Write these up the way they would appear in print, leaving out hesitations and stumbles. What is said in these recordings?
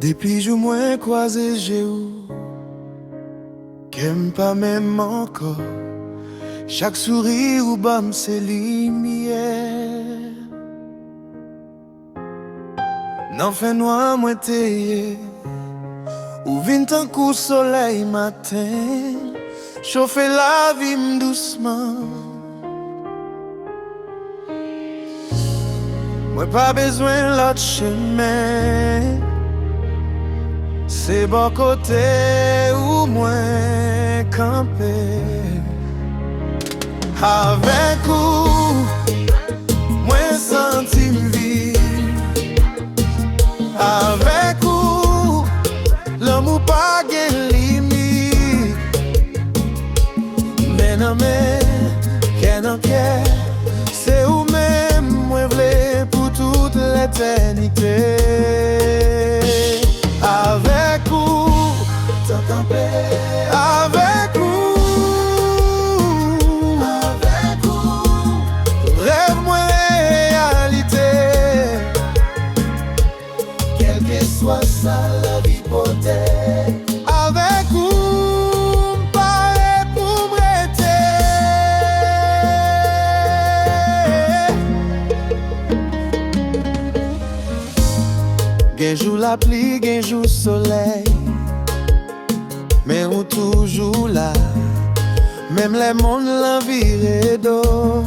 Depuis jou mwen croisé j'ai ou Qu'aime pas même encore. Chaque sourire ou bam c'est lumière. Nan fait noir moi t'ayé. Ou vin tan coup soleil matin. Chauffer la vie doucement. Moi pas besoin l'autre chemin. C'est bon côté ou moins camper. Avec ou moins senti m'vivre. Avec ou l'amour pas gen limite. Mais non mais qu'en enquête. C'est ou même moi v'lais pour toute l'éternité. Avec vous, t'entends paix. Avec vous, rêve moi réalité. Quelle que soit ça la vie potée. Avec vous, m'paraît pour m'arrêter. Gen jour la pluie, gen jour soleil. Mais on toujours là. Même les mondes l'envirent d'eau.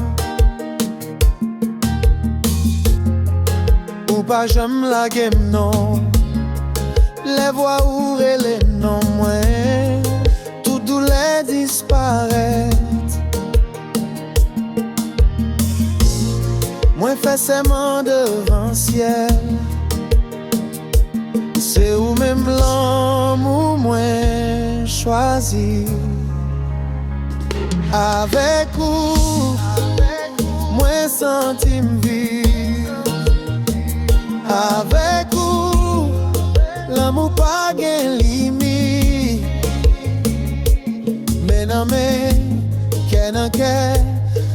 Ou pas j'aime la game non. Les voix ouvrent les noms moins. Tout douleur disparaît. Moi fais serment devant ciel. C'est où même l'homme ou moins choisi. Avec vous, moins senti m'vivre. Avec vous, l'amour pas gen limite. Mais non mais, qu'en enquête.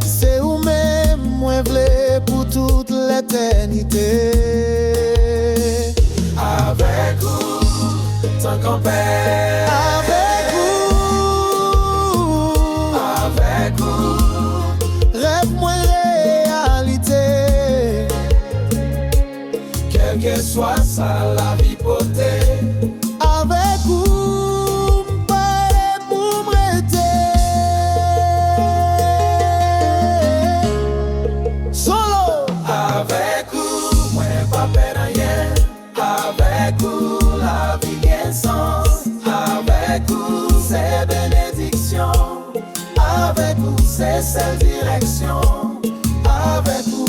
C'est où même moi v'lais pour toute l'éternité. Avec vous, tant qu'on perd. Avec vous, rêve moi réalité. Quelle que soit ça la vie potée. Avec vous, m'paraît pour m'arrêter. Solo. Avec vous, moi pas perdre rien. Avec vous, la vie gagne sens. Avec vous, c'est bénédiction. Avec vous, c'est cette direction. Avec vous.